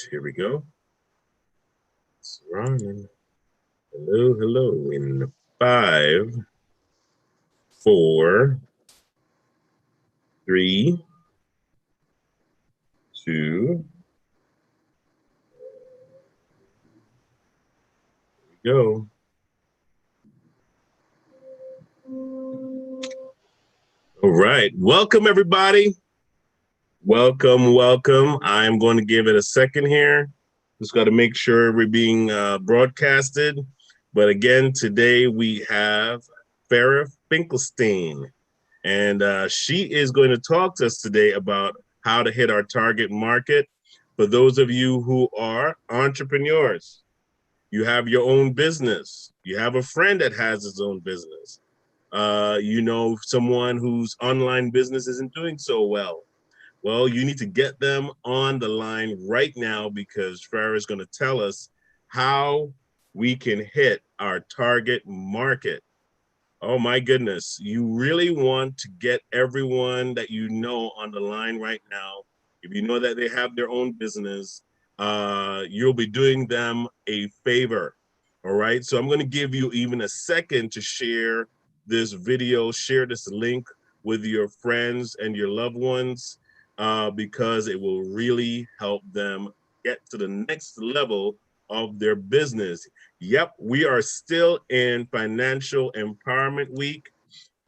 Here we go. It's running. Hello, hello. In 5, 4, 3, 2, here we go. All right. Welcome, everybody. Welcome, welcome. I'm going to give it a second here. Just got to make sure we're being broadcasted. But again, today we have Fara Finkelstein, and she is going to talk to us today about how to hit our target market. For those of you who are entrepreneurs, you have your own business, you have a friend that has his own business, you know someone whose online business isn't doing so well. Well, you need to get them on the line right now because Farah is going to tell us how we can hit our target market. Oh my goodness. You really want to get everyone that you know on the line right now. If you know that they have their own business, you'll be doing them a favor. All right. So I'm going to give you even a second to share this video, share this link with your friends and your loved ones, because it will really help them get to the next level of their business. Yep, we are still in Financial Empowerment Week.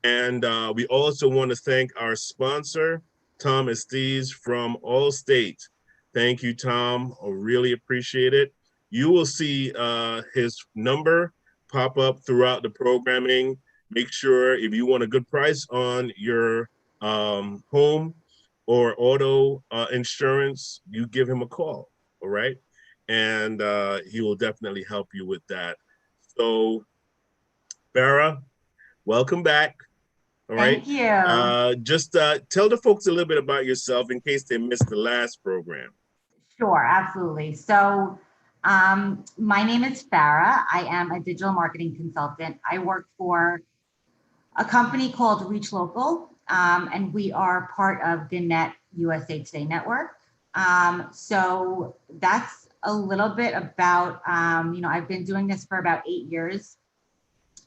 And we also want to thank our sponsor, Tom Estes from Allstate. Thank you, Tom. I really appreciate it. You will see his number pop up throughout the programming. Make sure if you want a good price on your home or auto insurance, you give him a call. All right. And he will definitely help you with that. So, Farah, welcome back. All right. Thank you. Just tell the folks a little bit about yourself in case they missed the last program. Sure, absolutely. My name is Fara. I am a digital marketing consultant. I work for a company called Reach Local, and we are part of the Net USA Today network. So that's a little bit about, I've been doing this for about 8 years.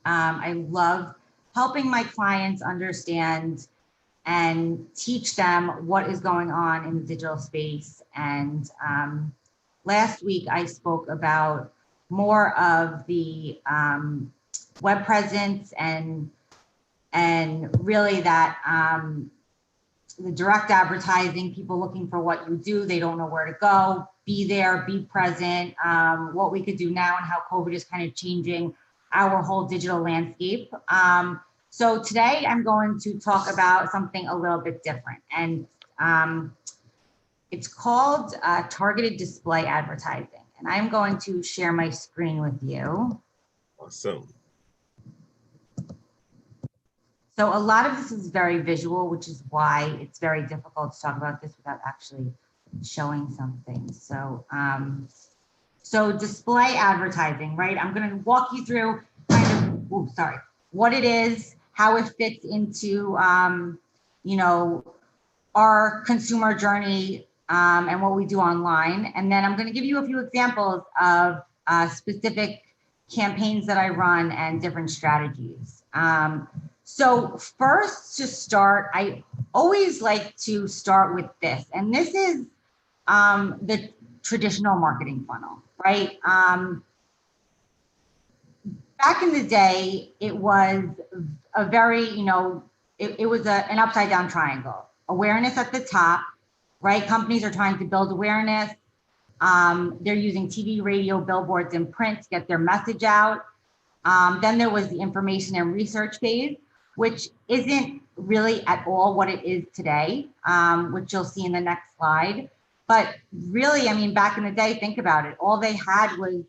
I love helping my clients understand and teach them what is going on in the digital space. And last week I spoke about more of the web presence and really that the direct advertising, people looking for what you do, they don't know where to go, be there, be present, what we could do now and how COVID is kind of changing our whole digital landscape. So today I'm going to talk about something a little bit different, and it's called targeted display advertising. And I'm going to share my screen with you. Awesome. So a lot of this is very visual, which is why it's very difficult to talk about this without actually showing something. So display advertising, right? I'm going to walk you through kind of, what it is, how it fits into, our consumer journey and what we do online. And then I'm going to give you a few examples of specific campaigns that I run and different strategies. So first to start, I always like to start with this, and this is the traditional marketing funnel, right? Back in the day, it was a very, it was an upside down triangle. Awareness at the top, right? Companies are trying to build awareness. They're using TV, radio, billboards, and print to get their message out. Then there was the information and research phase, which isn't really at all what it is today, which you'll see in the next slide. But really, I mean, back in the day, think about it. All they had was,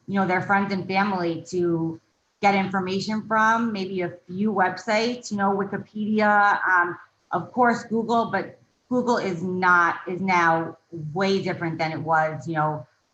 their friends and family to get information from, maybe a few websites, Wikipedia, of course, Google, but Google is now way different than it was,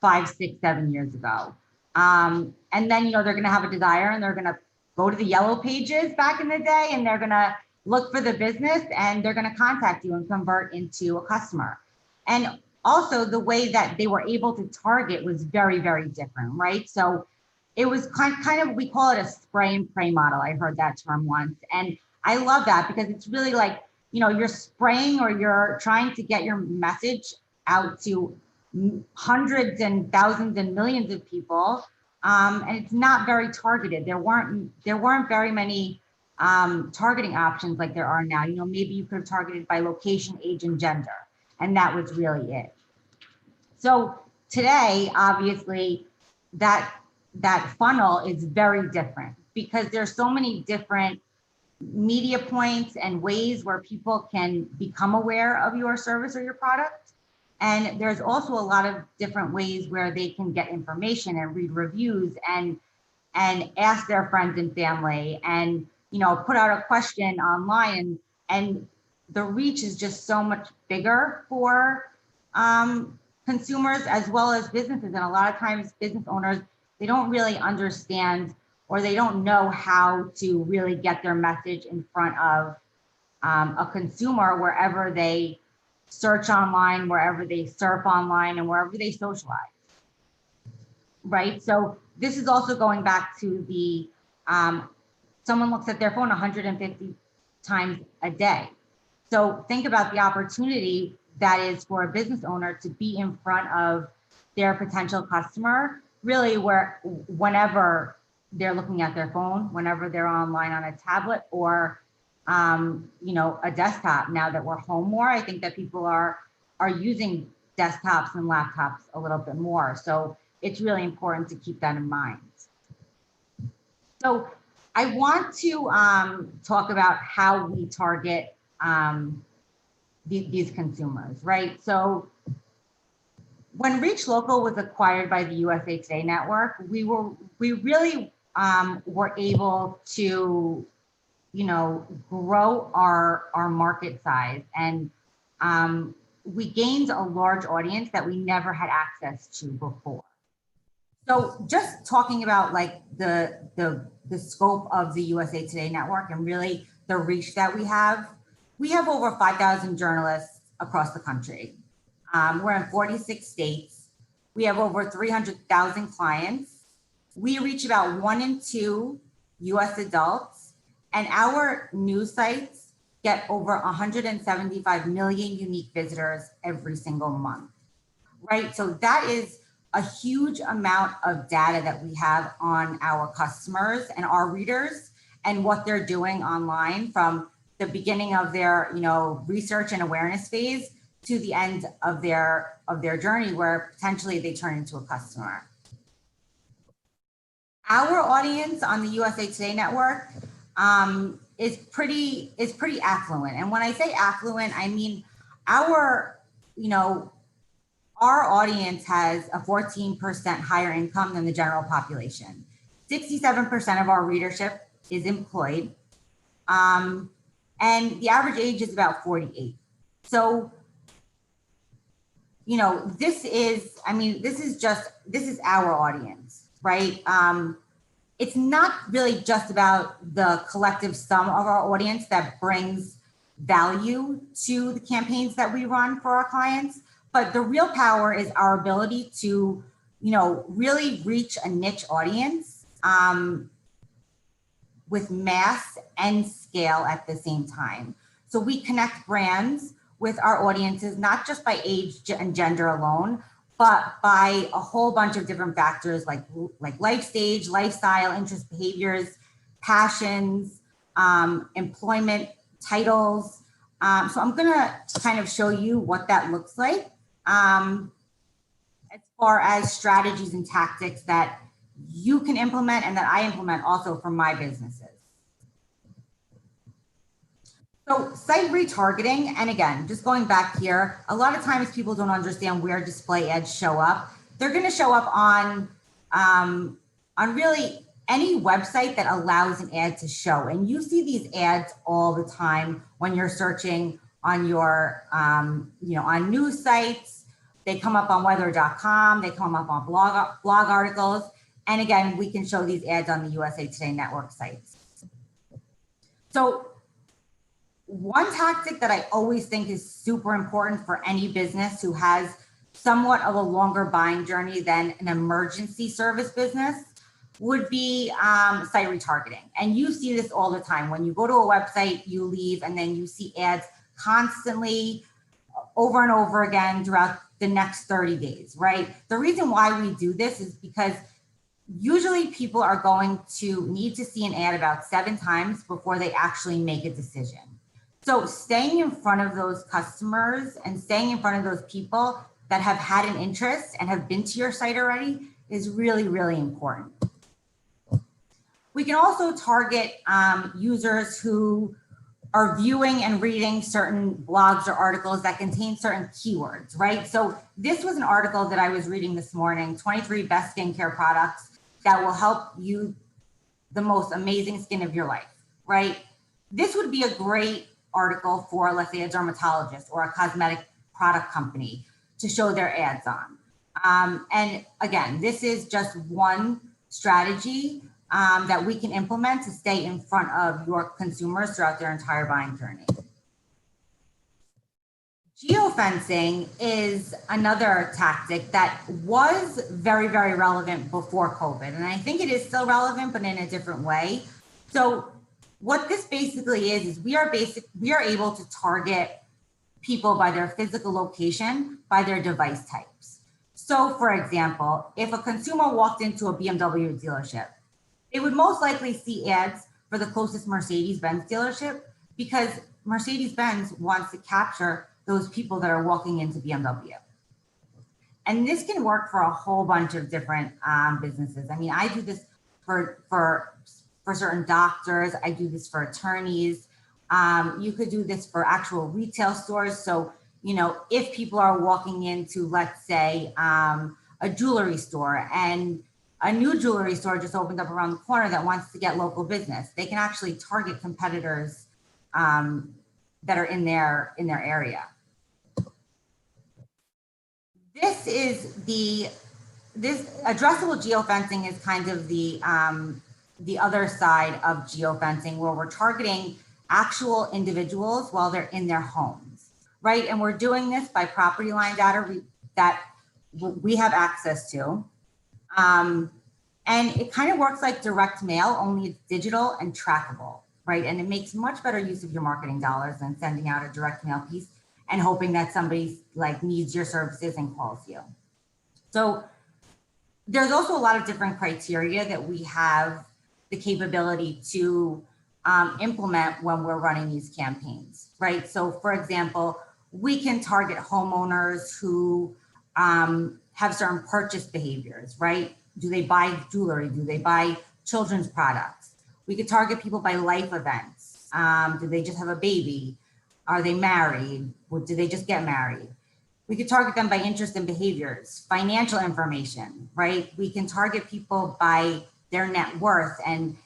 5, 6, 7 years ago. And then, they're going to have a desire and they're going to go to the yellow pages back in the day, and they're going to look for the business and they're going to contact you and convert into a customer. And also the way that they were able to target was very, very different, right? So it was kind of, we call it a spray and pray model. I heard that term once. And I love that because it's really like, you're spraying or you're trying to get your message out to hundreds and thousands and millions of people. And it's not very targeted. There weren't very many targeting options like there are now. Maybe you could have targeted by location, age, and gender. And that was really it. So today, obviously, that funnel is very different because there's so many different media points and ways where people can become aware of your service or your product. And there's also a lot of different ways where they can get information and read reviews and ask their friends and family and, put out a question online. And the reach is just so much bigger for consumers as well as businesses. And a lot of times business owners, they don't really understand or they don't know how to really get their message in front of a consumer wherever they search online, wherever they surf online, and wherever they socialize, right? So this is also going back to the, someone looks at their phone 150 times a day. So think about the opportunity that is for a business owner to be in front of their potential customer, really whenever they're looking at their phone, whenever they're online on a tablet or, a desktop. Now that we're home more, I think that people are using desktops and laptops a little bit more. So it's really important to keep that in mind. So I want to talk about how we target these consumers, right? So when Reach Local was acquired by the USA Today Network, we really were able to, grow our market size, and we gained a large audience that we never had access to before. So just talking about like the scope of the USA Today Network and really the reach that we have over 5,000 journalists across the country. We're in 46 states. We have over 300,000 clients. We reach about 1 in 2 US adults, and our news sites get over 175 million unique visitors every single month, right? So that is a huge amount of data that we have on our customers and our readers and what they're doing online from the beginning of their, research and awareness phase to the end of their journey where potentially they turn into a customer. Our audience on the USA Today Network is pretty affluent. And when I say affluent, I mean our audience has a 14% higher income than the general population. 67% of our readership is employed. And the average age is about 48. So, this is our audience, right? It's not really just about the collective sum of our audience that brings value to the campaigns that we run for our clients, but the real power is our ability to, really reach a niche audience with mass and scale at the same time. So we connect brands with our audiences, not just by age and gender alone, but by a whole bunch of different factors like life stage, lifestyle, interest, behaviors, passions, employment, titles. So I'm gonna kind of show you what that looks like as far as strategies and tactics that you can implement and that I implement also for my businesses. So site retargeting, and again, just going back here, a lot of times people don't understand where display ads show up. They're going to show up on really any website that allows an ad to show. And you see these ads all the time when you're searching on your, on news sites. They come up on weather.com. They come up on blog articles. And again, we can show these ads on the USA Today Network sites. So one tactic that I always think is super important for any business who has somewhat of a longer buying journey than an emergency service business would be site retargeting. And you see this all the time. When you go to a website, you leave, and then you see ads constantly over and over again throughout the next 30 days, right? The reason why we do this is because usually people are going to need to see an ad about 7 times before they actually make a decision. So staying in front of those customers and staying in front of those people that have had an interest and have been to your site already is really, really important. We can also target users who are viewing and reading certain blogs or articles that contain certain keywords, right? So this was an article that I was reading this morning, 23 best skincare products that will help you the most amazing skin of your life, right? This would be a great article for, let's say, a dermatologist or a cosmetic product company to show their ads on. And again, this is just one strategy that we can implement to stay in front of your consumers throughout their entire buying journey. Geofencing is another tactic that was very, very relevant before COVID. And I think it is still relevant, but in a different way. So what this basically is we are able to target people by their physical location, by their device types. So for example, if a consumer walked into a BMW dealership, they would most likely see ads for the closest Mercedes-Benz dealership because Mercedes-Benz wants to capture those people that are walking into BMW. And this can work for a whole bunch of different businesses. I mean, I do this for certain doctors. I do this for attorneys. You could do this for actual retail stores. So, you know, if people are walking into, let's say, a jewelry store, and a new jewelry store just opened up around the corner that wants to get local business, they can actually target competitors that are in their area. This addressable geofencing is kind of the other side of geofencing, where we're targeting actual individuals while they're in their homes, right? And we're doing this by property line data that we have access to. And it kind of works like direct mail, only it's digital and trackable, right? And it makes much better use of your marketing dollars than sending out a direct mail piece and hoping that somebody like needs your services and calls you. So there's also a lot of different criteria that we have the capability to implement when we're running these campaigns, right? So for example, we can target homeowners who have certain purchase behaviors, right? Do they buy jewelry? Do they buy children's products? We could target people by life events. Do they just have a baby? Are they married? Or do they just get married? We could target them by interest and behaviors, financial information, right? We can target people by their net worth and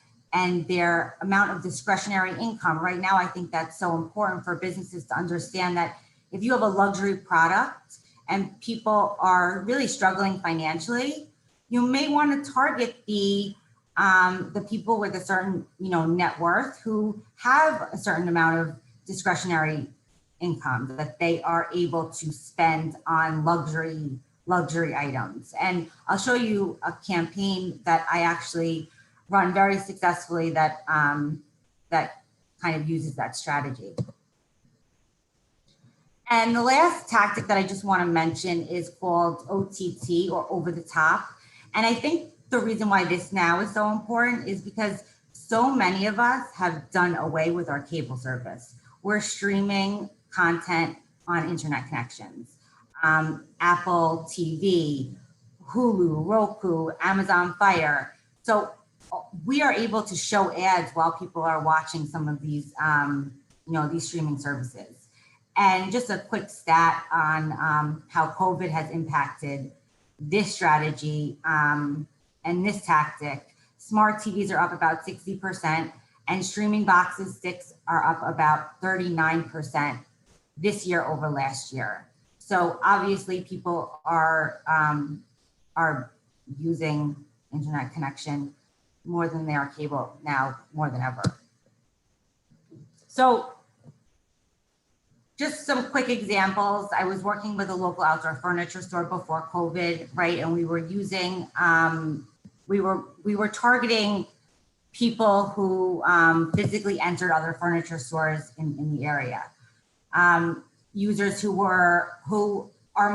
their amount of discretionary income. Right now, I think that's so important for businesses to understand that if you have a luxury product and people are really struggling financially, you may want to target the people with a certain, net worth who have a certain amount of discretionary income that they are able to spend on luxury items. And I'll show you a campaign that I actually run very successfully that that kind of uses that strategy. And the last tactic that I just want to mention is called OTT, or over the top. And I think the reason why this now is so important is because so many of us have done away with our cable service. We're streaming content on internet connections. Apple TV, Hulu, Roku, Amazon Fire. So we are able to show ads while people are watching some of these, these streaming services. And just a quick stat on how COVID has impacted this strategy and this tactic. Smart TVs are up about 60%, and streaming boxes sticks are up about 39% this year over last year. So obviously people are using internet connection more than they are cable now, more than ever. So just some quick examples. I was working with a local outdoor furniture store before COVID, right? And we were using, we were targeting people who physically entered other furniture stores in the area. Users who are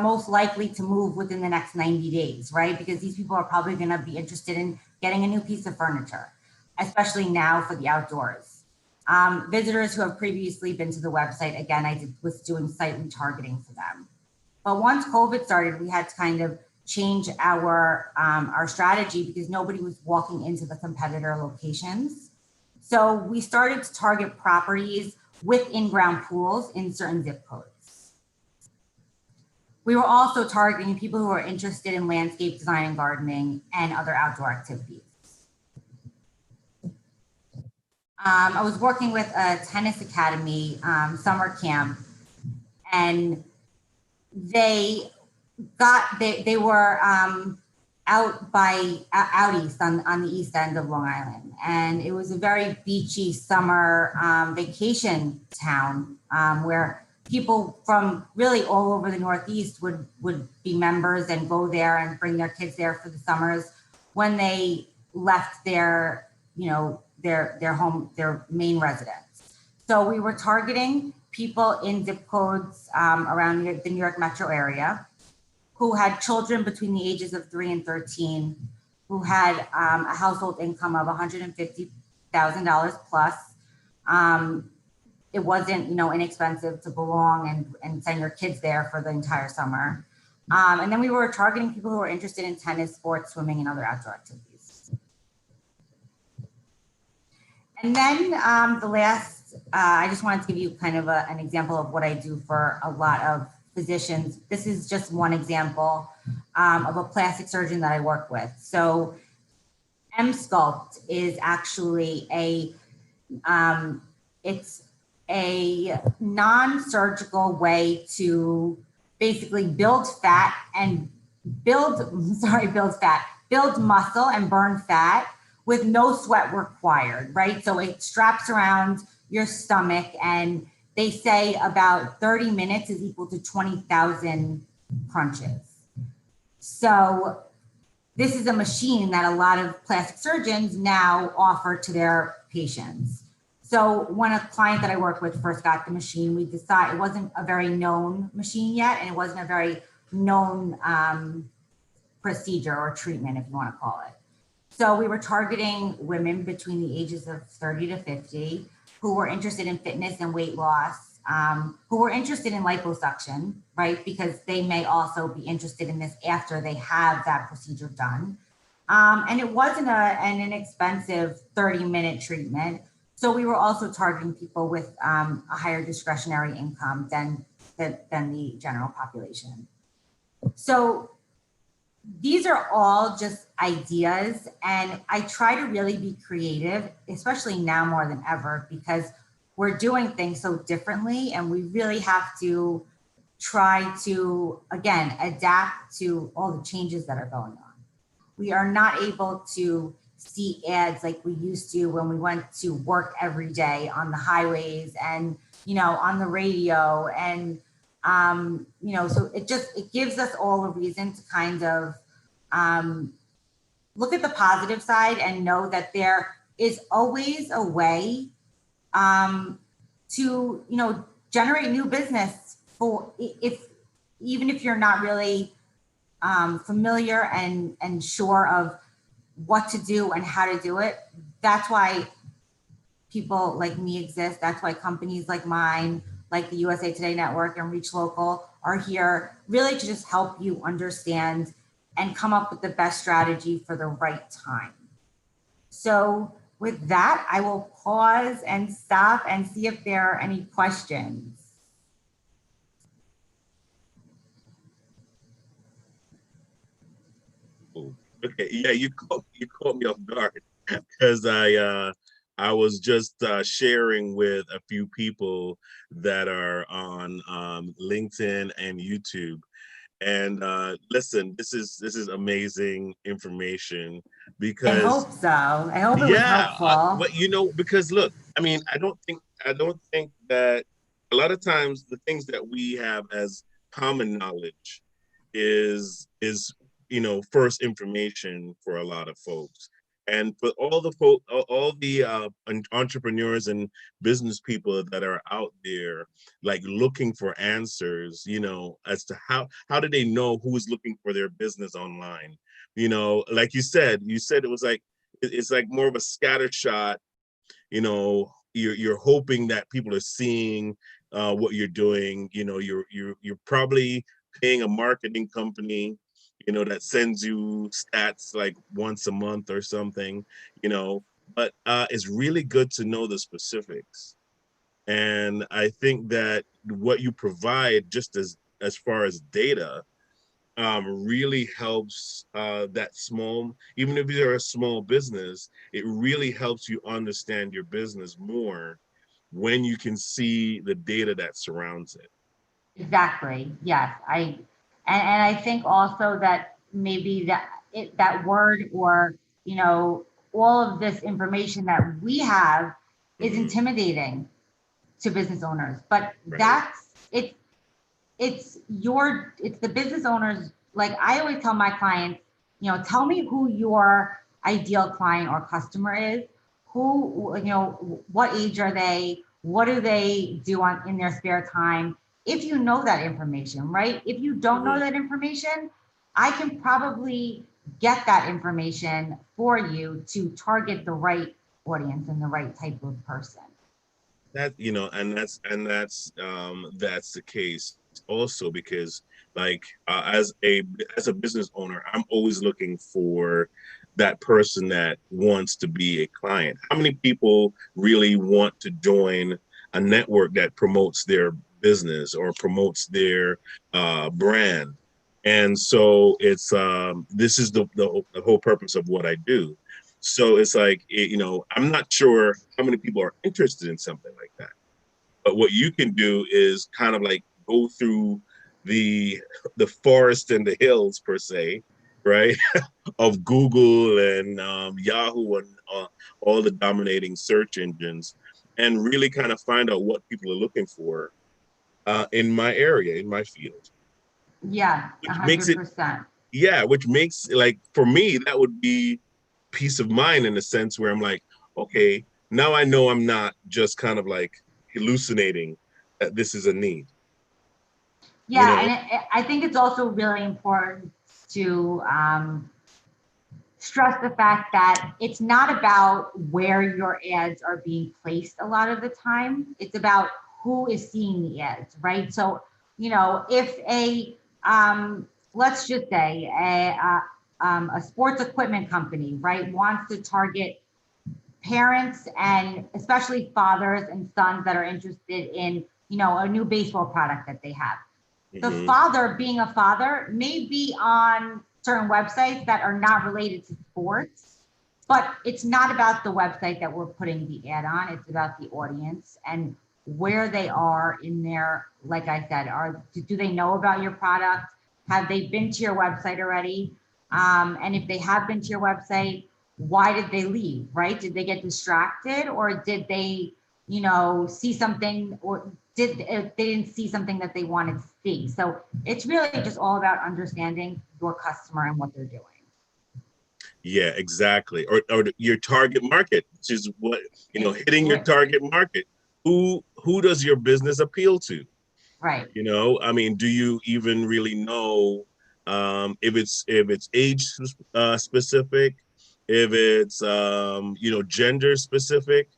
most likely to move within the next 90 days, right? Because these people are probably going to be interested in getting a new piece of furniture, especially now for the outdoors. Visitors who have previously been to the website, again, was doing site retargeting for them. But once COVID started, we had to kind of change our strategy because nobody was walking into the competitor locations. So we started to target properties with in-ground pools in certain zip codes. We were also targeting people who are interested in landscape design and gardening and other outdoor activities. I was working with a tennis academy summer camp, and they were out east on the east end of Long Island, and it was a very beachy summer vacation town where people from really all over the Northeast would be members and go there and bring their kids there for the summers when they left their home, their main residence. So we were targeting people in zip codes around the New York metro area who had children between the ages of 3 and 13, who had a household income of $150,000 plus. It wasn't, inexpensive to belong and send your kids there for the entire summer. And then we were targeting people who were interested in tennis, sports, swimming, and other outdoor activities. And then the last, I just wanted to give you kind of an example of what I do for a lot of physicians. This is just one example of a plastic surgeon that I work with. So M-Sculpt is actually it's a non-surgical way to basically build muscle and burn fat with no sweat required, right? So it straps around your stomach, and they say about 30 minutes is equal to 20,000 crunches. So this is a machine that a lot of plastic surgeons now offer to their patients. So when a client that I worked with first got the machine, we decided it wasn't a very known machine yet, and it wasn't a very known procedure or treatment, if you want to call it. So we were targeting women between the ages of 30 to 50 who were interested in fitness and weight loss, who were interested in liposuction, right? Because they may also be interested in this after they have that procedure done. And it wasn't an inexpensive 30-minute treatment. So we were also targeting people with a higher discretionary income than the general population. So these are all just ideas, and I try to really be creative, especially now more than ever, because we're doing things so differently, and we really have to try to, again, adapt to all the changes that are going on. We are not able to see ads like we used to when we went to work every day on the highways and, on the radio. And, so it gives us all a reason to kind of look at the positive side and know that there is always a way to, generate new business even if you're not really familiar and sure of what to do and how to do it. That's why people like me exist. That's why companies like mine, like the USA Today Network and Reach Local, are here really to just help you understand and come up with the best strategy for the right time. So with that, I will pause and stop and see if there are any questions. Okay, yeah, you caught me off guard because I was just sharing with a few people that are on LinkedIn and YouTube. And listen, this is amazing information because I hope so. I hope it was helpful. but because look, I mean, I don't think that a lot of times the things that we have as common knowledge is first information for a lot of folks. And for all the all the entrepreneurs and business people that are out there, like looking for answers, as to how do they know who is looking for their business online? Like you said it was like it's like more of a scatter shot. You're hoping that people are seeing what you're doing. You're probably paying a marketing company that sends you stats like once a month or something. you know but it's really good to know the specifics. And I think that what you provide, just as far as data, really helps that small, even if you're a small business, it really helps you understand your business more when you can see the data that surrounds it. Exactly. Yes. And I think also that maybe that word, or, you know, all of this information that we have is Hmm. intimidating to business owners. But Right. it's the business owners. Like I always tell my clients, tell me who your ideal client or customer is. Who, what age are they? What do they do in their spare time? If you know that information, right? If you don't know Hmm. that information, I can probably get that information for you to target the right audience and the right type of person. And that's the case also, because like as a business owner, I'm always looking for that person that wants to be a client. How many people really want to join a network that promotes their business or promotes their brand? And so this is the whole purpose of what I do. So it's like, I'm not sure how many people are interested in something like that. But what you can do is kind of like go through the the forest and the hills per se, right? Of Google and Yahoo and all the dominating search engines, and really kind of find out what people are looking for in my area, in my field, Yeah, a which makes hundred it, percent. yeah, which makes, like, for me, that would be peace of mind, in a sense where I'm like, okay, now I know I'm not just kind of like hallucinating that this is a need, you Yeah, know? and I think it's also really important to stress the fact that it's not about where your ads are being placed a lot of the time. It's about who is seeing the ads, right? So, if let's just say a sports equipment company, right, wants to target parents and especially fathers and sons that are interested in, a new baseball product that they have. The Hmm. father, being a father, may be on certain websites that are not related to sports, but it's not about the website that we're putting the ad on. It's about the audience and where they are in their, like I said, do they know about your product? Have they been to your website already? And if they have been to your website, why did they leave, right? Did they get distracted, or did they, see something, or they didn't see something that they wanted to see? So it's really just all about understanding your customer and what they're doing. Yeah, exactly. Or your target market, which is what, hitting your Right. target market. Who does your business appeal to? Right. I mean, do you even really know if it's age specific, if it's gender specific?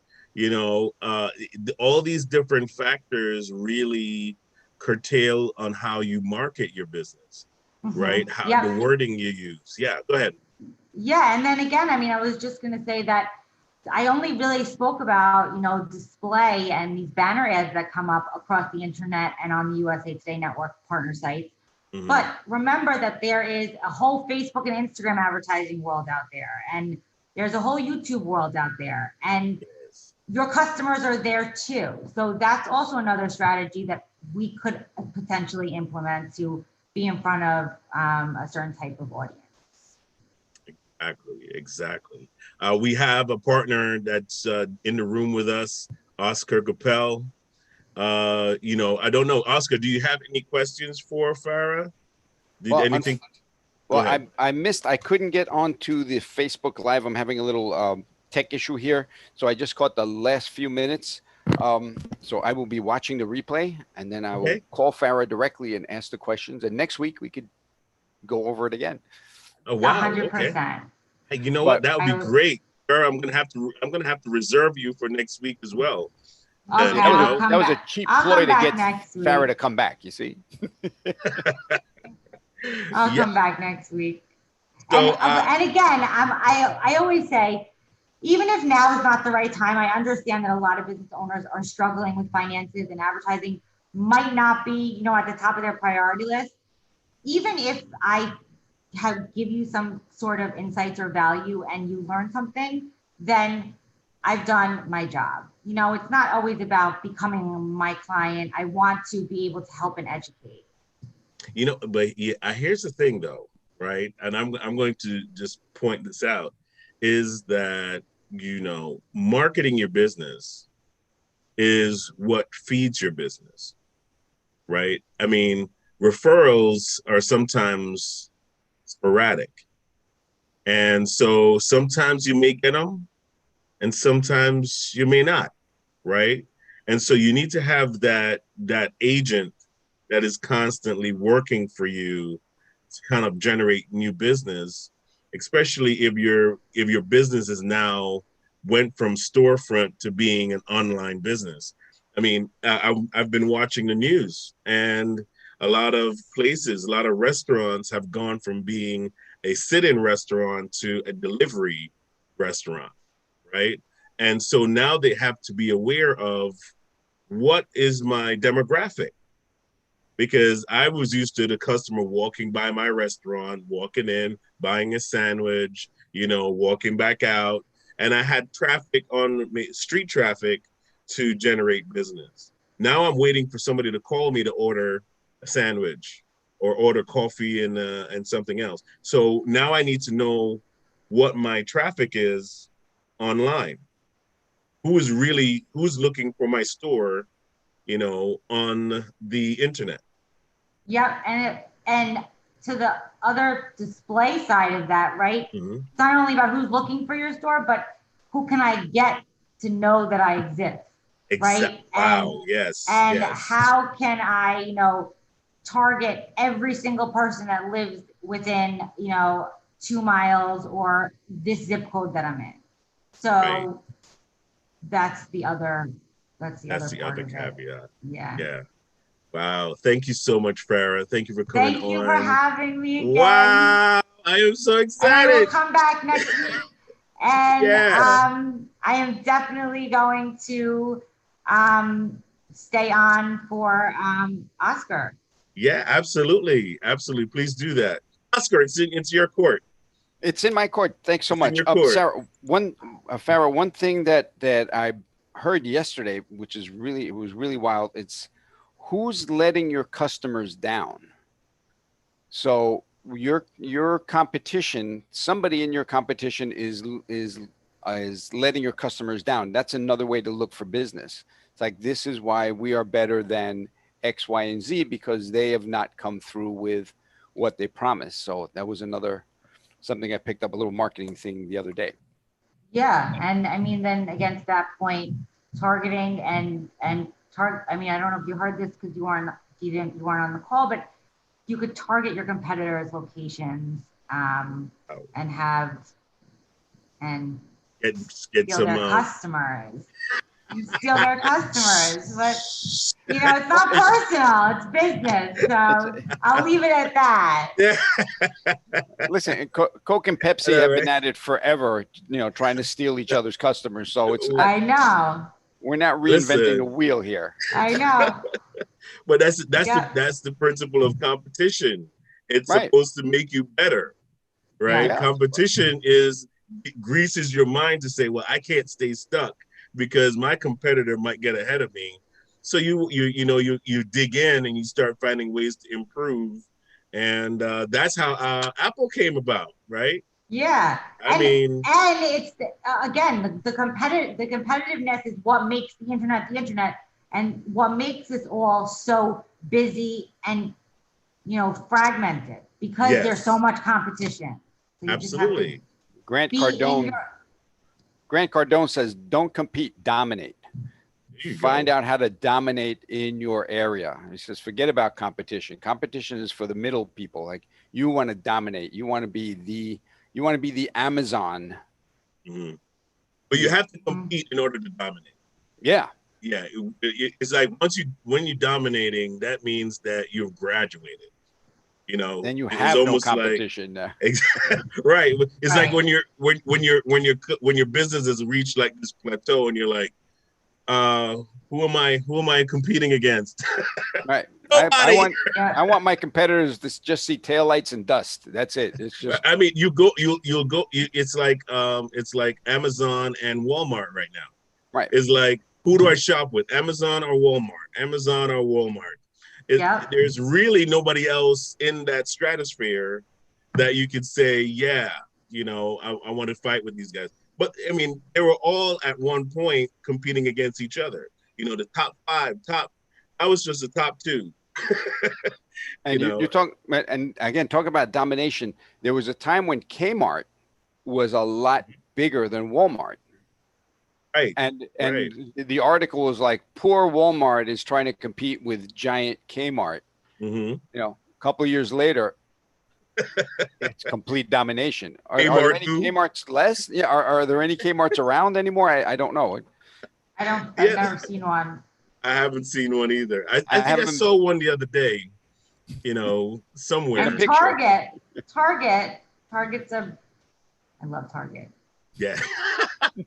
All these different factors really curtail on how you market your business, right? How the Yep. wording you use. Yeah, go ahead. Yeah. And then again, I mean, I was just going to say that I only really spoke about, display and these banner ads that come up across the internet and on the USA Today Network partner sites. Hmm. But remember that there is a whole Facebook and Instagram advertising world out there, and there's a whole YouTube world out there, and Yes. your customers are there too. So that's also another strategy that we could potentially implement to be in front of a certain type of audience. Exactly, exactly. We have a partner that's in the room with us, Oscar Capel. I don't know. Oscar, do you have any questions for Farah? Did Well, anything? Go well, ahead. I missed. I couldn't get onto the Facebook Live. I'm having a little tech issue here, so I just caught the last few minutes. So I will be watching the replay, and then I will Okay. call Farah directly and ask the questions. And next week we could go over it again. Oh A wow. hundred Okay. percent. Hey, you know what? But That would be I great. Sir, I'm gonna have to reserve you for next week as well. okay. Then that was you a I'll know. come that was a back. cheap I'll ploy come to back get next Farah week. to come back. You see? I'll Yeah. come back next week. So And again, I always say, even if now is not the right time, I understand that a lot of business owners are struggling with finances and advertising might not be, at the top of their priority list. Even if I give you some sort of insights or value and you learn something, then I've done my job. It's not always about becoming my client. I want to be able to help and educate. but yeah, here's the thing though, right? And I'm going to just point this out is that marketing your business is what feeds your business, right? I mean, referrals are sometimes sporadic. And so sometimes you may get them and sometimes you may not, right? And so you need to have that agent that is constantly working for you to kind of generate new business, especially if your business is now went from storefront to being an online business. I mean, I've been watching the news, and a lot of places, a lot of restaurants have gone from being a sit-in restaurant to a delivery restaurant, right? And so now they have to be aware of what is my demographic, because I was used to the customer walking by my restaurant, walking in, buying a sandwich, walking back out. And I had traffic on street traffic to generate business. Now I'm waiting for somebody to call me to order a sandwich or order coffee and something else. So now I need to know what my traffic is online. Who's looking for my store, on the internet. Yep, and to the other display side of that, right? Mm-hmm. It's not only about who's looking for your store, but who can I get to know that I exist, right? Wow. Yes. And Yes. how can I, target every single person that lives within, 2 miles or this zip code that I'm in. So Right. that's the other That's the part other of it. caveat. Yeah. Yeah. Wow. Thank you so much, Farah. Thank you for coming Thank you for on. having me again. Wow. I am so And I will excited. come back next week. And Yeah. I am definitely going to stay on for Oscar. Yeah, absolutely. Absolutely. Please do that. Oscar, it's your court. It's in my court. Thanks so It's in much. your court. Farah, one thing that I heard yesterday, which is it was really wild. It's who's letting your customers down. So your competition, somebody in your competition is letting your customers down. That's another way to look for business. It's like, this is why we are better than X, Y, and Z, because they have not come through with what they promised. So that was something I picked up, a little marketing thing the other day. Yeah, and I mean, then against that point, targeting and target. I mean, I don't know if you heard this because you weren't on the call, but you could target your competitors' locations Oh, and have and get steal some their customers. Steal their customers, but it's not personal; it's business. So I'll leave it at that. Listen, Coke and Pepsi have been at it forever, trying to steal each other's customers. So it's not, I know. we're not reinventing the Listen. wheel here. I know. But that's Yep. the principle of competition. It's Right. supposed to make you better, right? Yeah. Yeah. Competition is greases your mind to say, well, I can't stay stuck because my competitor might get ahead of me. So you dig in and you start finding ways to improve, and that's how Apple came about, right? Yeah, I mean, and it's again the competitiveness is what makes the internet the internet. And what makes this all so busy and, fragmented, because there's so Yes, much competition. So you just have to absolutely. Grant be in Cardone. your, Grant Cardone says, "Don't compete, dominate. There you Find go. out how to dominate in your area." He says, "Forget about competition. Competition is for the middle people. Like you want to dominate. You want to be the Amazon." Hmm. But you You, have to compete in order to dominate. yeah. Yeah, it's like when you're dominating, that means that you've graduated. Then you It's have no almost like competition. right. It's like right. when your business has reached like this plateau, and you're like, uh, who am I competing against? Right. I Nobody. want Yeah. I want my competitors to just see taillights and dust. That's it. It's just I mean, it's like Amazon and Walmart right now. right. Is like, who do I shop with? Amazon or Walmart? Amazon or Walmart? Yep. There's really nobody else in that stratosphere that you could say, yeah, I want to fight with these guys. But I mean, they were all at one point competing against each other. The top five, I was just the top two. you And you know, talk, and again, talk about domination. There was a time when Kmart was a lot bigger than Walmart. right, And right. the article was like, poor Walmart is trying to compete with giant Kmart. Mm-hmm. A couple of years later, it's complete domination. Are there Kmart any who? Kmart's less? Yeah. Are there any Kmart's around anymore? I don't know. I've Yeah, never seen one. I haven't seen one either. I I think I haven't saw one the other day, in a And somewhere. picture. Target's I love Target. Yeah.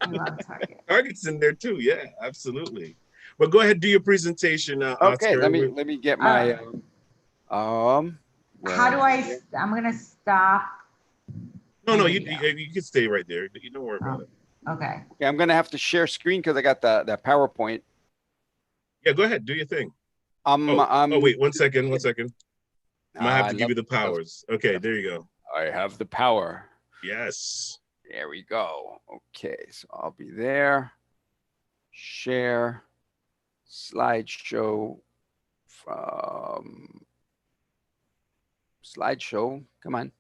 I love Target. Target's in there too. Yeah, absolutely. But go ahead, do your presentation, Okay, Oscar. let me get All my right. where How are do you I, here? I'm going to stop No, my no, video. you can stay right there. You don't worry about Oh, it. okay. Okay, I'm gonna have to share screen because I got the PowerPoint. Yeah, go ahead, do your thing. Um, Oh, um, wait, one second, one second. I might have I to give love, you the powers. Okay, there you go. I have the power. Yes. There we go. Okay, so I'll be there. Share slideshow from slideshow. Come on.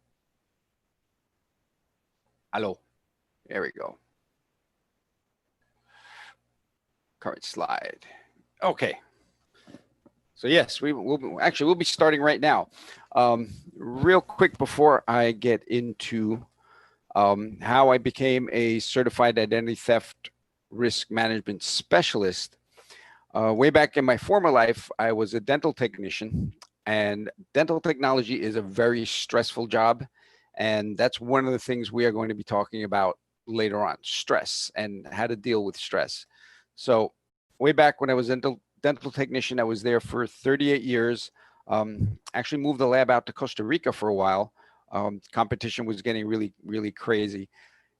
Hello. There we go. Current slide. Okay. So yes, we'll be starting right now. Real quick before I get into how I became a certified identity theft risk management specialist. Way back in my former life, I was a dental technician, and dental technology is a very stressful job. And that's one of the things we are going to be talking about later on, stress and how to deal with stress. So way back when I was a dental technician, I was there for 38 years. Actually moved the lab out to Costa Rica for a while. Competition was getting really, really crazy.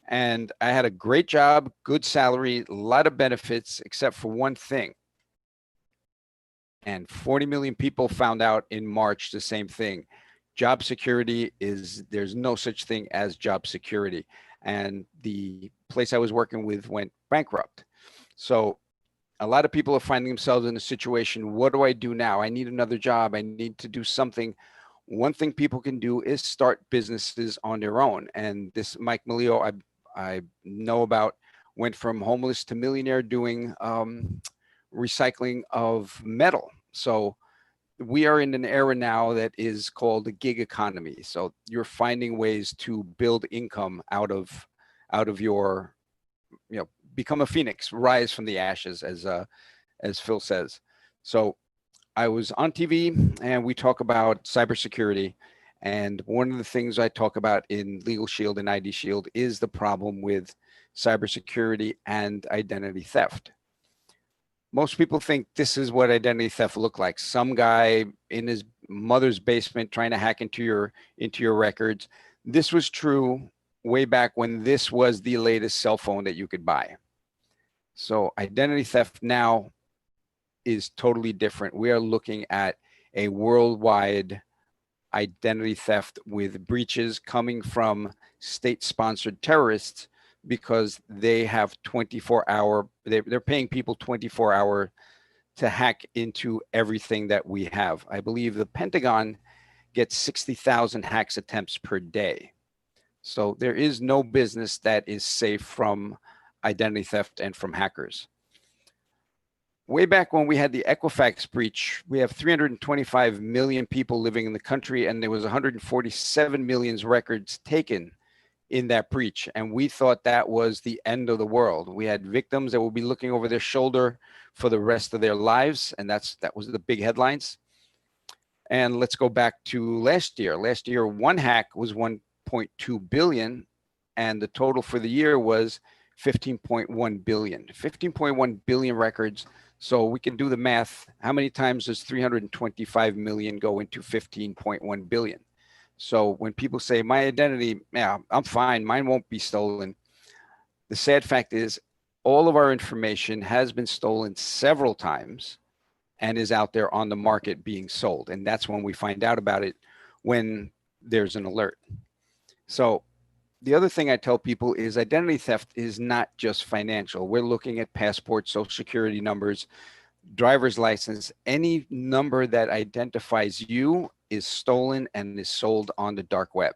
And I had a great job, good salary, a lot of benefits, except for one thing. And 40 million people found out in March the same thing. Job security there's no such thing as job security. And the place I was working with went bankrupt. So a lot of people are finding themselves in a situation. What do I do now? I need another job. I need to do something. One thing people can do is start businesses on their own. And this Mike Milio, I know about, went from homeless to millionaire doing recycling of metal. So we are in an era now that is called the gig economy. So you're finding ways to build income out of your, become a phoenix, rise from the ashes, as Phil says. So I was on TV and we talk about cybersecurity. And one of the things I talk about in Legal Shield and ID Shield is the problem with cybersecurity and identity theft. Most people think this is what identity theft look like. Some guy in his mother's basement trying to hack into your records. This was true way back when this was the latest cell phone that you could buy. So identity theft now is totally different. We are looking at a worldwide identity theft with breaches coming from state-sponsored terrorists because they have 24-hour, they're paying people 24-hour to hack into everything that we have. I believe the Pentagon gets 60,000 hacks attempts per day. So there is no business that is safe from identity theft and from hackers. Way back when we had the Equifax breach, we have 325 million people living in the country, and there was 147 million records taken in that breach. And we thought that was the end of the world. We had victims that will be looking over their shoulder for the rest of their lives. And that was the big headlines. And let's go back to last year. Last year, one hack was 1.2 billion, and the total for the year was 15.1 billion. 15.1 billion records. So we can do the math. How many times does 325 million go into 15.1 billion? So when people say my identity, yeah, I'm fine, mine won't be stolen. The sad fact is all of our information has been stolen several times and is out there on the market being sold. And that's when we find out about it, when there's an alert. So the other thing I tell people is identity theft is not just financial. We're looking at passports, social security numbers, driver's license. Any number that identifies you is stolen and is sold on the dark web.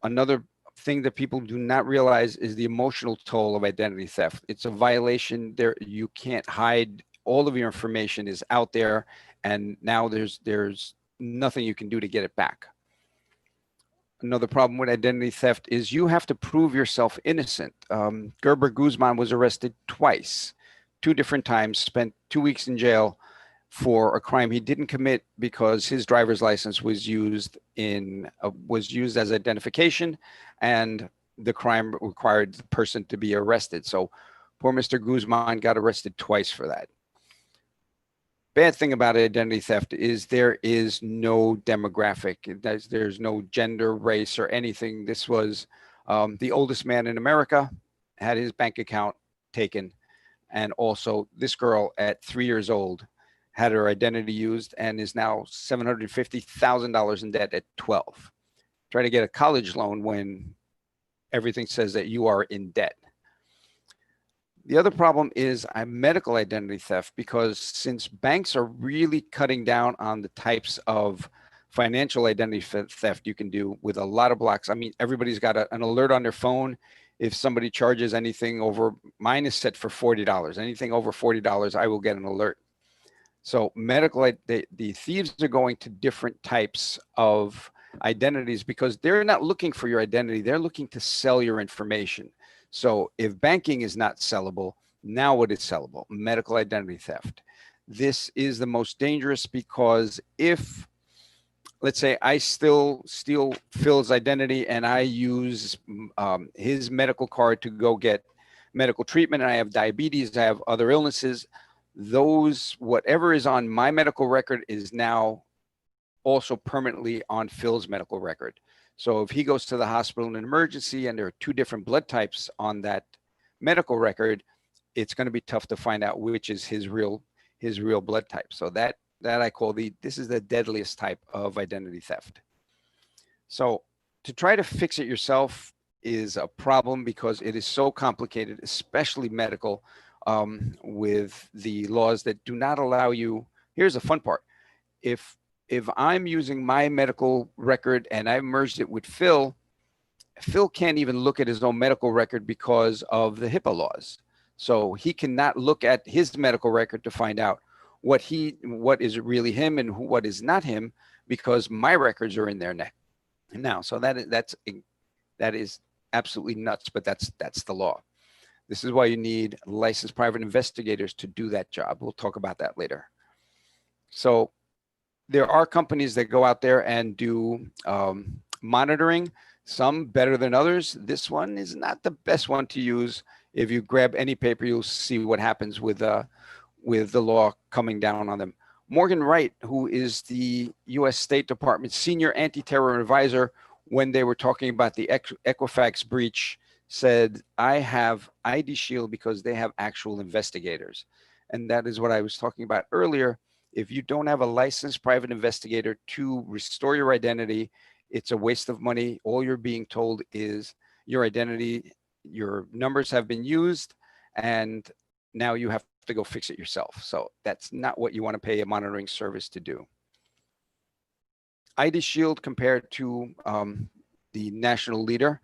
Another thing that people do not realize is the emotional toll of identity theft. It's a violation. There, you can't hide. All of your information is out there, and now there's nothing you can do to get it back. Another problem with identity theft is you have to prove yourself innocent. Gerber Guzman was arrested twice, 2 different times, spent 2 weeks in jail for a crime he didn't commit because his driver's license was used as identification, and the crime required the person to be arrested. So poor Mr. Guzman got arrested twice for that. Bad thing about identity theft is there is no demographic. There's no gender, race, or anything. This was the oldest man in America, had his bank account taken. And also this girl at 3 years old had her identity used and is now $750,000 in debt at 12. Try to get a college loan when everything says that you are in debt. The other problem is medical identity theft, because since banks are really cutting down on the types of financial identity theft you can do with a lot of blocks. I mean, everybody's got an alert on their phone. If somebody charges anything over, mine is set for $40. Anything over $40, I will get an alert. So the thieves are going to different types of identities because they're not looking for your identity. They're looking to sell your information. So if banking is not sellable, now what is sellable? Medical identity theft. This is the most dangerous because if, let's say, I still steal Phil's identity and I use his medical card to go get medical treatment, and I have diabetes, I have other illnesses, whatever is on my medical record is now also permanently on Phil's medical record. So if he goes to the hospital in an emergency and there are 2 different blood types on that medical record, it's going to be tough to find out which is his real blood type. So that I call this is the deadliest type of identity theft. So to try to fix it yourself is a problem because it is so complicated, especially medical, with the laws that do not allow you. Here's the fun part. If I'm using my medical record and I've merged it with Phil can't even look at his own medical record because of the HIPAA laws. So he cannot look at his medical record to find out what is really him and what is not him, because my records are in there now. So that is absolutely nuts, but that's the law. This is why you need licensed private investigators to do that job. We'll talk about that later. So there are companies that go out there and do monitoring, some better than others. This one is not the best one to use. If you grab any paper, you'll see what happens with the law coming down on them. Morgan Wright, who is the U.S. State Department senior anti-terror advisor, when they were talking about the Equifax breach, said, I have ID Shield because they have actual investigators. And that is what I was talking about earlier. If you don't have a licensed private investigator to restore your identity, it's a waste of money. All you're being told is your identity, your numbers have been used, and now you have to go fix it yourself. So that's not what you want to pay a monitoring service to do. ID Shield compared to the national leader,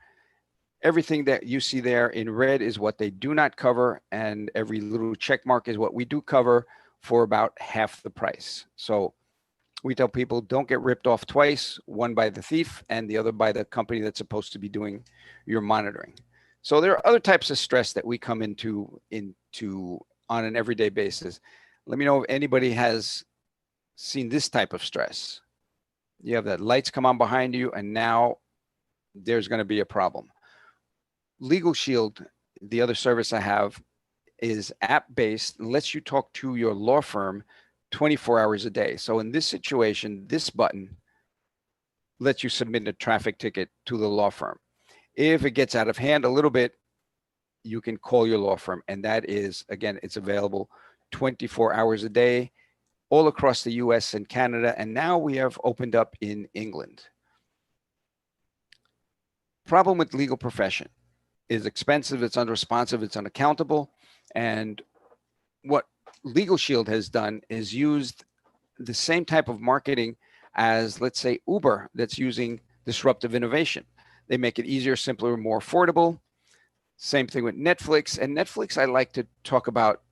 everything that you see there in red is what they do not cover, and every little check mark is what we do cover for about half the price. So we tell people don't get ripped off twice, one by the thief and the other by the company that's supposed to be doing your monitoring. So there are other types of stress that we come into on an everyday basis. Let me know if anybody has seen this type of stress. You have that lights come on behind you, and now there's going to be a problem. Legal Shield, the other service I have, is app-based, lets you talk to your law firm 24 hours a day. So in this situation, this button lets you submit a traffic ticket to the law firm. If it gets out of hand a little bit, you can call your law firm. And that is, again, it's available 24 hours a day all across the US and Canada. And now we have opened up in England. Problem with legal profession is expensive, it's unresponsive, it's unaccountable. And what Legal Shield has done is used the same type of marketing as, let's say, Uber, that's using disruptive innovation. They make it easier, simpler, more affordable. Same thing with Netflix. And Netflix, I like to talk about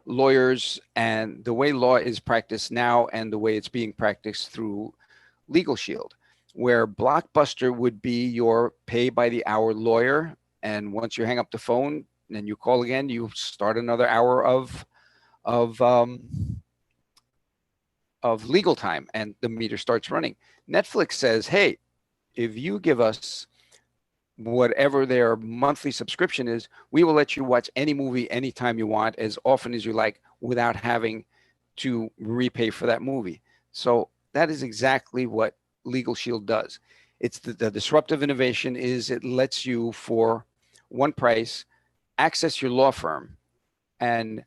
lawyers and the way law is practiced now and the way it's being practiced through Legal Shield, where Blockbuster would be your pay by the hour lawyer. And once you hang up the phone and you call again, you start another hour of legal time and the meter starts running. Netflix says, hey, if you give us whatever their monthly subscription is, we will let you watch any movie anytime you want, as often as you like, without having to repay for that movie. So that is exactly what Legal Shield does. It's the disruptive innovation is it lets you, for one price, access your law firm and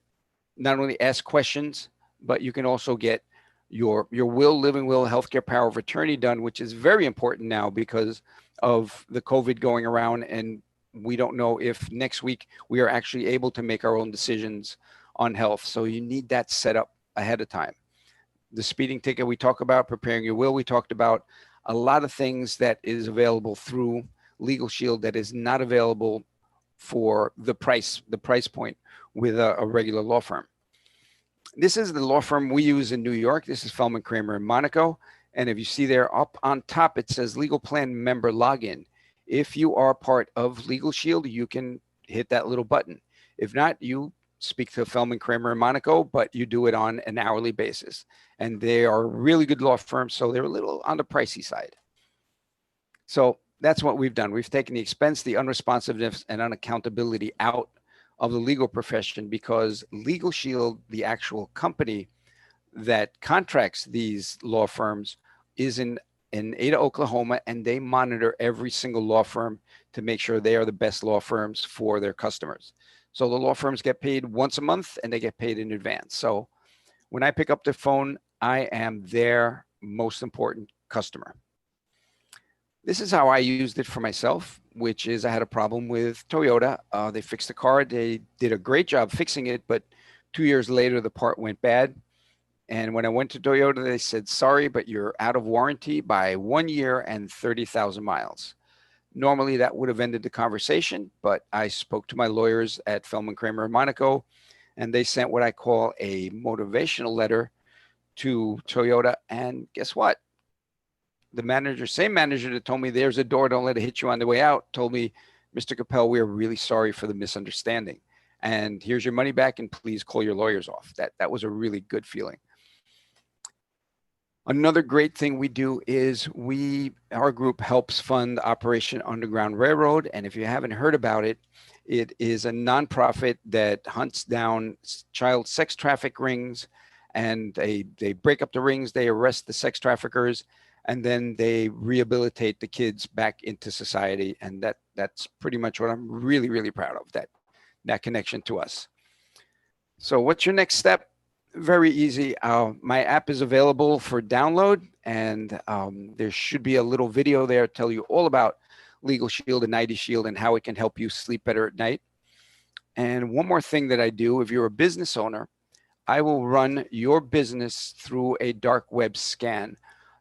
not only ask questions, but you can also get your will, living will, healthcare power of attorney done, which is very important now because of the COVID going around, and we don't know if next week we are actually able to make our own decisions on health. So you need that set up ahead of time. The speeding ticket we talk about, preparing your will, we talked about a lot of things that is available through Legal Shield that is not available for the price point with a regular law firm. This is the law firm we use in New York. This is Feldman Kramer in Monaco. And if you see there up on top, it says Legal Plan Member Login. If you are part of Legal Shield, you can hit that little button. If not, you speak to Feldman Kramer in Monaco, but you do it on an hourly basis. And they are really good law firms, so they're a little on the pricey side. So that's what we've done. We've taken the expense, the unresponsiveness, and unaccountability out of the legal profession, because Legal Shield, the actual company that contracts these law firms, is in Ada, Oklahoma, and they monitor every single law firm to make sure they are the best law firms for their customers. So the law firms get paid once a month and they get paid in advance. So when I pick up the phone, I am their most important customer. This is how I used it for myself, which is I had a problem with Toyota. They fixed the car. They did a great job fixing it, but 2 years later, the part went bad. And when I went to Toyota, they said, sorry, but you're out of warranty by 1 year and 30,000 miles. Normally, that would have ended the conversation, but I spoke to my lawyers at Feldman Kramer in Monaco, and they sent what I call a motivational letter to Toyota. And guess what? The manager, same manager that told me there's a door, don't let it hit you on the way out, told me, Mr. Capel, we are really sorry for the misunderstanding. And here's your money back, and please call your lawyers off. That was a really good feeling. Another great thing we do is our group helps fund Operation Underground Railroad. And if you haven't heard about it, it is a nonprofit that hunts down child sex traffic rings, and they break up the rings, they arrest the sex traffickers, and then they rehabilitate the kids back into society. And that's pretty much what I'm really, really proud of, that connection to us. So what's your next step? Very easy. My app is available for download, and there should be a little video there to tell you all about Legal Shield and ID Shield and how it can help you sleep better at night. And one more thing that I do, if you're a business owner, I will run your business through a dark web scan.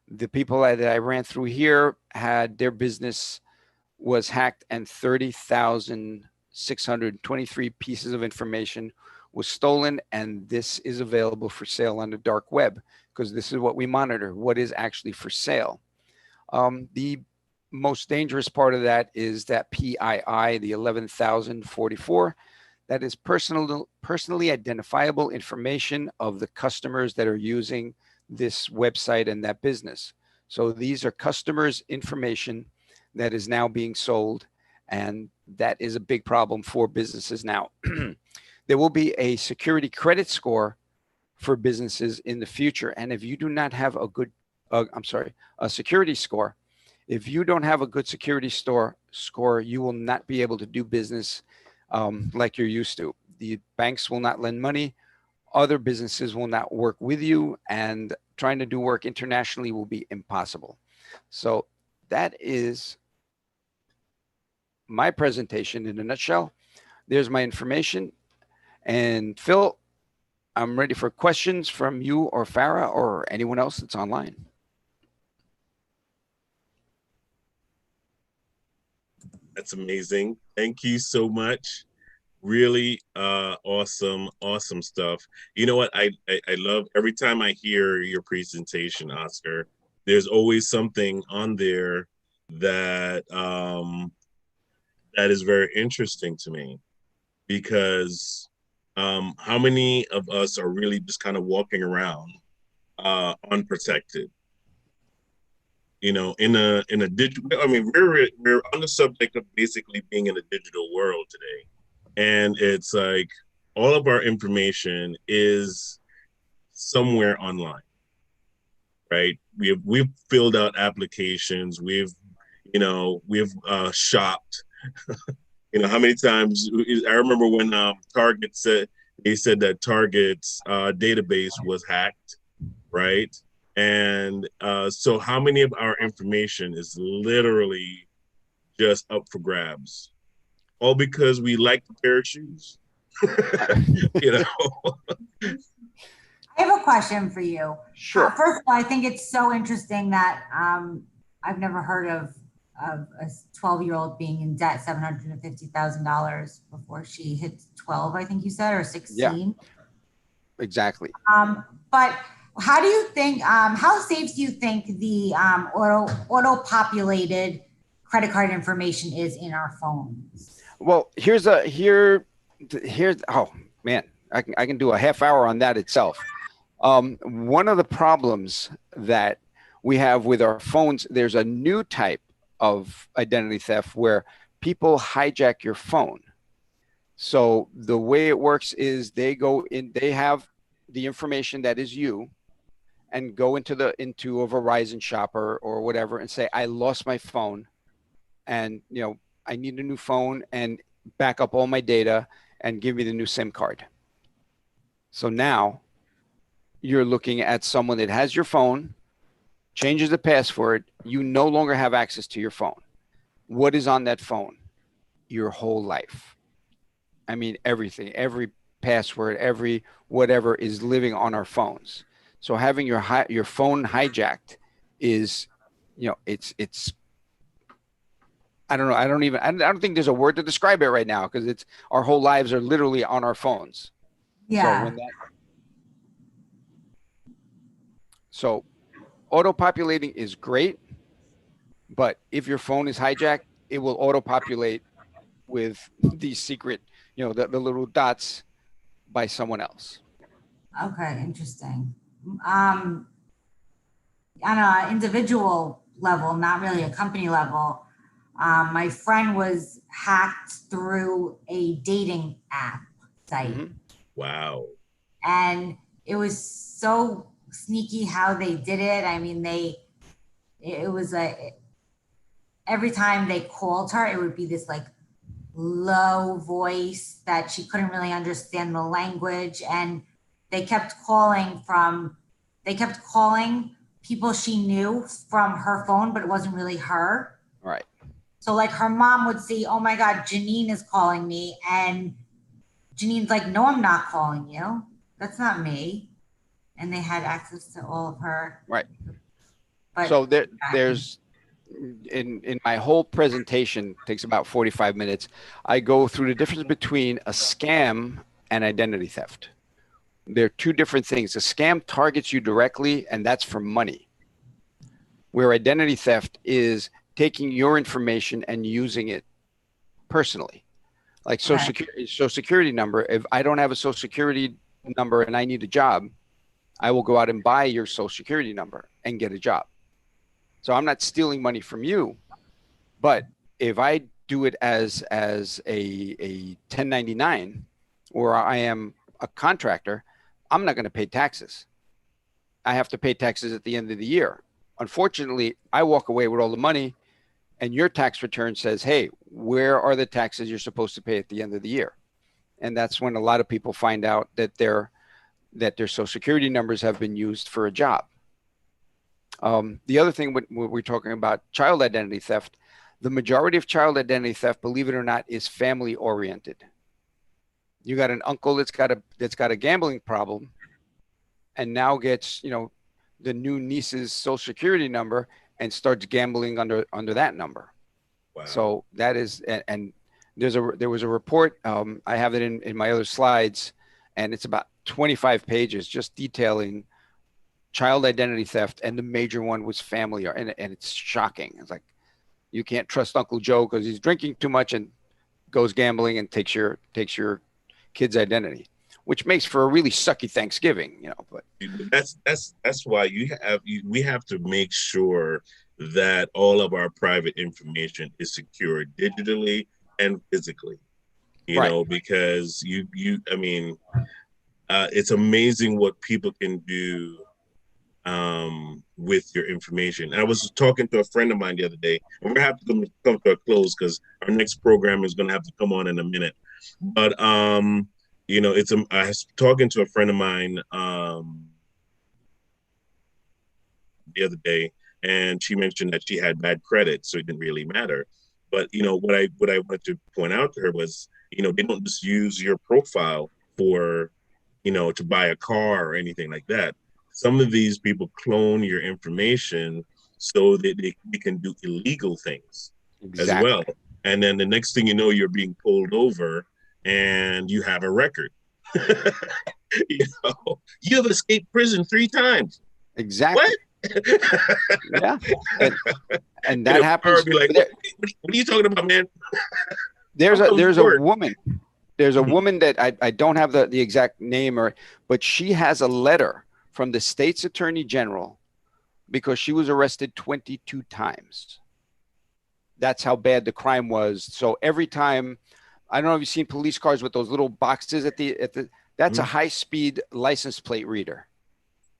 The people that I ran through here had their business was hacked and 30,623 pieces of information was stolen. And this is available for sale on the dark web because this is what we monitor, what is actually for sale. The most dangerous part of that is that PII, the 11,044, that is personally identifiable information of the customers that are using this website and that business. So these are customers' information that is now being sold, and that is a big problem for businesses now. There will be a security credit score for businesses in the future, and if you do not have a good, a security score, if you don't have a good security score, you will not be able to do business like you're used to. The banks will not lend money. Other businesses will not work with you, and trying to do work internationally will be impossible. So that is my presentation in a nutshell. There's my information. And Phil, I'm ready for questions from you or Farah or anyone else that's online. That's amazing. Thank you so much. Really awesome stuff. You know what? I love every time I hear your presentation, Oscar. There's always something on there that that is very interesting to me, because how many of us are really just kind of walking around unprotected? You know, in a digital. I mean, we're on the subject of basically being in a digital world today, and it's like all of our information is somewhere online, right? We've filled out applications. We've shopped. You know, how many times I remember when Target said they said that Target's database was hacked, right? And so how many of our information is literally just up for grabs? All because we like the pair of shoes. You know. I have a question for you. Sure. First of all, I think it's so interesting that I've never heard of a 12-year-old being in debt $750,000 before she hit 12, I think you said, or 16. Yeah, exactly. But how do you think, how safe do you think the auto-populated credit card information is in our phones? Well, here's oh man, I can do a half hour on that itself. One of the problems that we have with our phones, there's a new type of identity theft where people hijack your phone. So the way it works is they go in, they have the information that is you, and go into a Verizon shopper or whatever and say, I lost my phone, and I need a new phone, and back up all my data and give me the new SIM card. So now you're looking at someone that has your phone, changes the password. You no longer have access to your phone. What is on that phone? Your whole life. I mean, everything, every password, every whatever is living on our phones. So having your phone hijacked is, it's I don't know. I don't think there's a word to describe it right now, because it's our whole lives are literally on our phones. Yeah. So auto-populating is great, but if your phone is hijacked, it will auto-populate with these secret, the little dots by someone else. Okay, interesting. On an individual level, not really a company level, my friend was hacked through a dating app site. Mm-hmm. Wow. And it was so sneaky how they did it. I mean, it was every time they called her, it would be this like low voice that she couldn't really understand the language. And they kept calling people she knew from her phone, but it wasn't really her. Right. So like her mom would see, oh my God, Janine is calling me. And Janine's like, no, I'm not calling you. That's not me. And they had access to all of her. Right. But So there's in my whole presentation takes about 45 minutes. I go through the difference between a scam and identity theft. They're two different things. A scam targets you directly, and that's for money. Where identity theft is taking your information and using it personally. Like social security number. If I don't have a social security number and I need a job, I will go out and buy your social security number and get a job. So I'm not stealing money from you, but if I do it as a 1099 or I am a contractor, I'm not going to pay taxes. I have to pay taxes at the end of the year. Unfortunately, I walk away with all the money and your tax return says, hey, where are the taxes you're supposed to pay at the end of the year? And that's when a lot of people find out that their social security numbers have been used for a job. The other thing when we're talking about child identity theft, the majority of child identity theft, believe it or not, is family oriented. You got an uncle that's got a gambling problem and now gets, the new niece's social security number and starts gambling under that number. Wow. So that is, and there was a report. I have it in my other slides, and it's about 25 pages just detailing child identity theft, and the major one was family, and it's shocking. It's like you can't trust Uncle Joe because he's drinking too much and goes gambling and takes your kid's identity, which makes for a really sucky Thanksgiving, But that's why we have to make sure that all of our private information is secured digitally and physically, because it's amazing what people can do with your information. I was talking to a friend of mine the other day, and we're going to have to come to a close because our next program is going to have to come on in a minute. But I was talking to a friend of mine the other day, and she mentioned that she had bad credit, so it didn't really matter. But what I wanted to point out to her was, they don't just use your profile for, to buy a car or anything like that. Some of these people clone your information so that they can do illegal things as well. And then the next thing you know, you're being pulled over and you have a record. You have escaped prison 3 times. Exactly. What? Yeah. And that happens. Be like, what are you talking about, man? There's a woman. There's a woman that I don't have the exact name, but she has a letter from the state's attorney general because she was arrested 22 times. That's how bad the crime was. So every time, I don't know if you've seen police cars with those little boxes at the that's a high-speed license plate reader.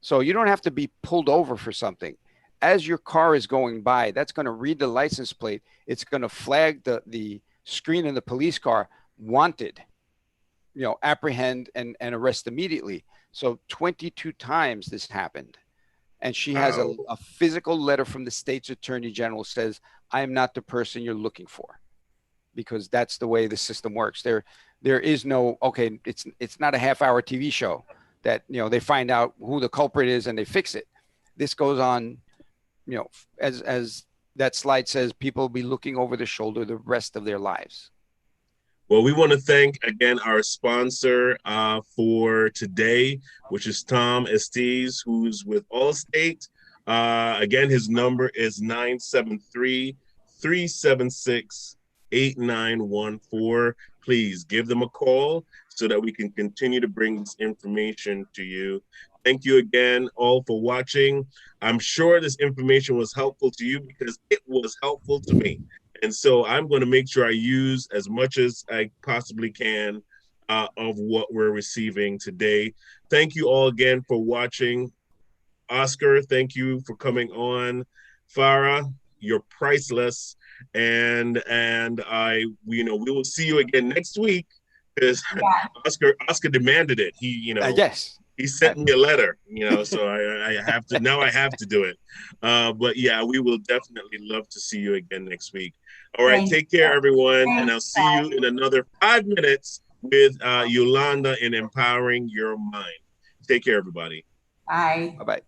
So you don't have to be pulled over for something. As your car is going by, that's going to read the license plate. It's going to flag the screen in the police car, wanted, apprehend and arrest immediately. So 22 times this happened. And she has a physical letter from the state's attorney general says, I am not the person you're looking for, because that's the way the system works. There is no, okay, it's not a half-hour TV show that, they find out who the culprit is and they fix it. This goes on, as that slide says, people will be looking over their shoulder the rest of their lives. Well, we want to thank again our sponsor for today, which is Tom Estes, who's with Allstate. Again, his number is 973-376-8914. Please give them a call so that we can continue to bring this information to you. Thank you again all for watching. I'm sure this information was helpful to you because it was helpful to me. And so I'm going to make sure I use as much as I possibly can of what we're receiving today. Thank you all again for watching. Oscar, thank you for coming on. Fara, you're priceless. And we will see you again next week because Oscar demanded it. He, yes. He sent me a letter, so I have to do it. But yeah, we will definitely love to see you again next week. All right, take care, everyone. And I'll see you in another 5 minutes with Yolanda in Empowering Your Mind. Take care, everybody. Bye. Bye-bye.